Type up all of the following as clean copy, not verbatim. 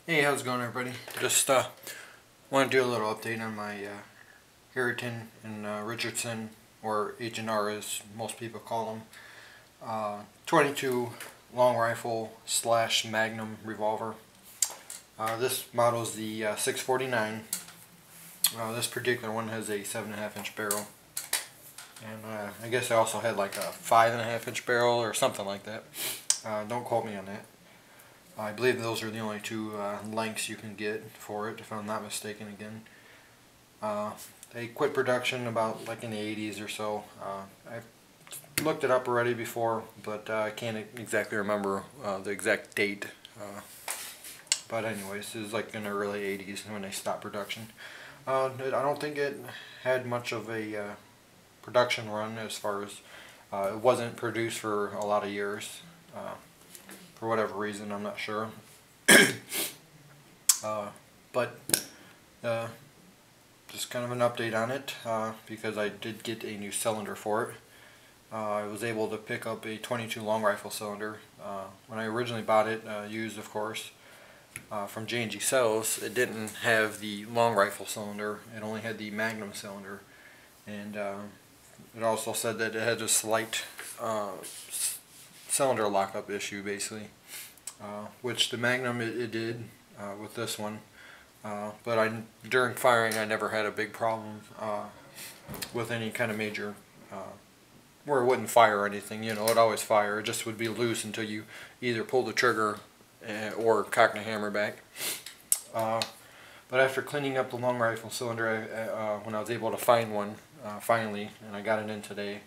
Hey, how's it going, everybody? Just want to do a little update on my Harrington and Richardson, or H&R as most people call them, 22 long rifle / Magnum revolver. This model is the 649. This particular one has a 7.5 inch barrel, and I guess I also had like a 5.5 inch barrel or something like that. Don't quote me on that. I believe those are the only two lengths you can get for it, if I'm not mistaken again. They quit production about like in the 80s or so. I looked it up already before, but I can't exactly remember the exact date. But anyways, this is like in the early 80s when they stopped production. I don't think it had much of a production run, as far as it wasn't produced for a lot of years. For whatever reason, I'm not sure. But just kind of an update on it, because I did get a new cylinder for it. I was able to pick up a 22 long rifle cylinder. When I originally bought it, used of course, from J&G Cells, it didn't have the long rifle cylinder. It only had the Magnum cylinder, and it also said that it had a slight cylinder lockup issue, basically, which the Magnum it did with this one, but during firing I never had a big problem with any kind of major where it wouldn't fire or anything. You know, it'd always fire. It just would be loose until you either pull the trigger or cock the hammer back. But after cleaning up the long rifle cylinder, when I was able to find one finally, and I got it in today,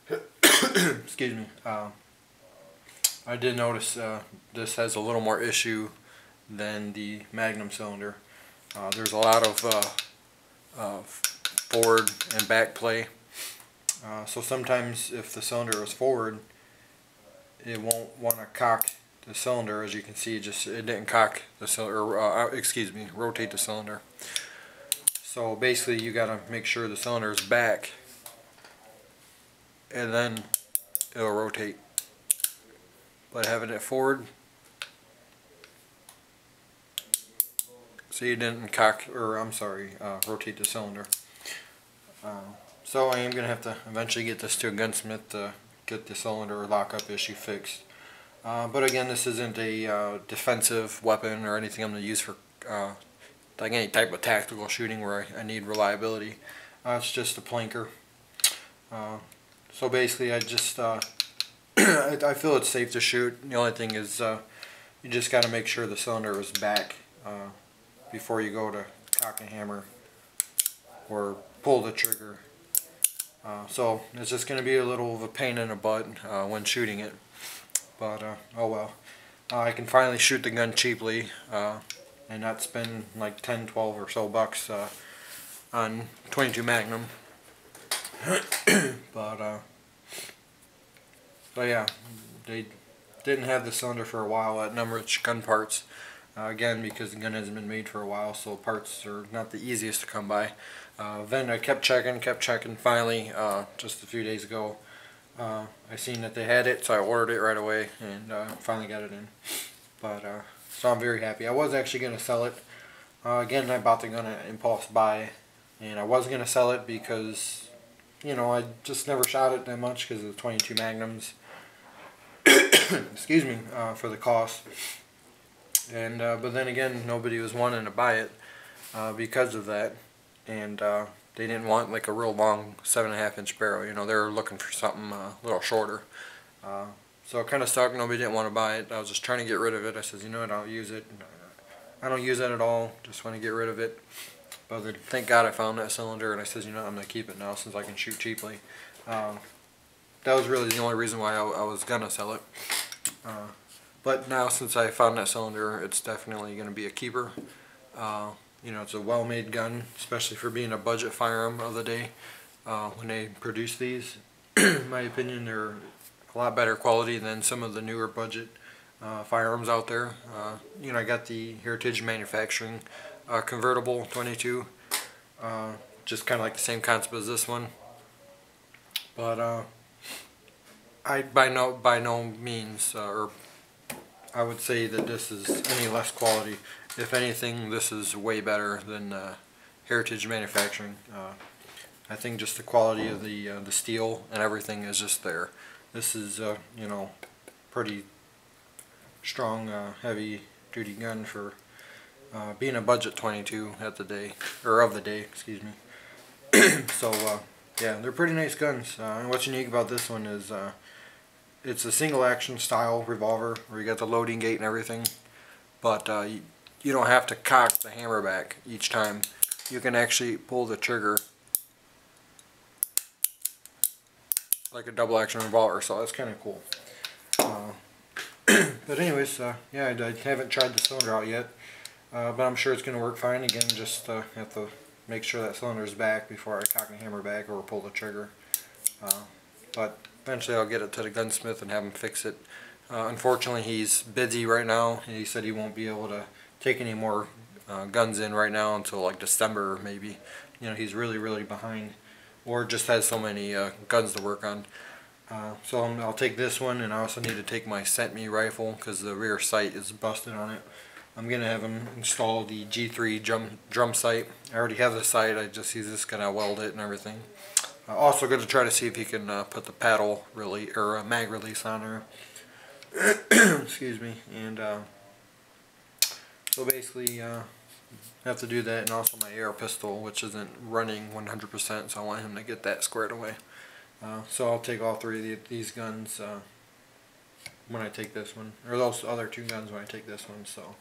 excuse me, I did notice this has a little more issue than the Magnum cylinder. There's a lot of forward and back play. So sometimes if the cylinder is forward, it won't want to cock the cylinder. As you can see, it didn't cock the cylinder, or rotate the cylinder. So basically you got to make sure the cylinder is back, and then it'll rotate. But having it forward, so you didn't rotate the cylinder. So I am going to have to eventually get this to a gunsmith to get the cylinder lockup issue fixed. But again, this isn't a defensive weapon or anything I'm going to use for like any type of tactical shooting where I need reliability. It's just a planker. So basically I just I feel it's safe to shoot. The only thing is you just got to make sure the cylinder is back before you go to cock a hammer or pull the trigger. So it's just going to be a little of a pain in the butt when shooting it. But oh well. I can finally shoot the gun cheaply and not spend like 10, 12 or so bucks on 22 Magnum. But yeah, they didn't have the cylinder for a while at Numrich Gun Parts. Again, because the gun hasn't been made for a while, so parts are not the easiest to come by. Then I kept checking. Finally, just a few days ago, I seen that they had it, so I ordered it right away, and finally got it in. But so I'm very happy. I was actually going to sell it. Again, I bought the gun at impulse buy, and I was going to sell it because, you know, I just never shot it that much because of the 22 Magnums. Excuse me, for the cost. And but then again, nobody was wanting to buy it because of that, and they didn't want like a real long 7.5 inch barrel. You know, they were looking for something a little shorter. So it kind of sucked. Nobody didn't want to buy it. I was just trying to get rid of it. I said, you know what, I'll use it. I don't use it at all. Just want to get rid of it. But thank God I found that cylinder, and I said, you know, I'm gonna keep it now since I can shoot cheaply. That was really the only reason why I was gonna sell it. But now, since I found that cylinder, it's definitely going to be a keeper. You know, it's a well-made gun, especially for being a budget firearm of the day. When they produce these, in my opinion, they're a lot better quality than some of the newer budget firearms out there. You know, I got the Heritage Manufacturing convertible 22, just kind of like the same concept as this one. But I by no means, or I would say that this is any less quality. If anything, this is way better than Heritage Manufacturing. I think just the quality of the steel and everything is just there. This is you know, pretty strong, heavy duty gun for being a budget 22 at the day, or of the day, excuse me. So yeah, they're pretty nice guns. And what's unique about this one is it's a single action style revolver where you got the loading gate and everything, but you don't have to cock the hammer back each time. You can actually pull the trigger like a double action revolver, so that's kind of cool. But anyways, yeah, I haven't tried the cylinder out yet, but I'm sure it's going to work fine. Again, just have to make sure that cylinder is back before I cock the hammer back or pull the trigger. But eventually I'll get it to the gunsmith and have him fix it. Unfortunately, he's busy right now. He said he won't be able to take any more guns in right now until like December maybe. You know, he's really behind, or just has so many guns to work on. So I'll take this one, and I also need to take my sent me rifle because the rear sight is busted on it. I'm going to have him install the G3 drum sight. I already have the sight, he's just going to weld it and everything. Also going to try to see if he can put the paddle mag release on there. Excuse me. And so basically have to do that, and also my AR pistol, which isn't running 100%, so I want him to get that squared away. So I'll take all three of these guns when I take this one, or those other two guns when I take this one. So,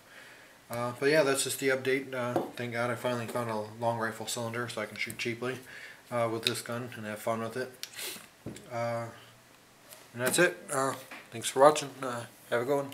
but yeah, that's just the update. Thank God I finally found a long rifle cylinder so I can shoot cheaply with this gun and have fun with it. And that's it. Thanks for watching. Have a good one.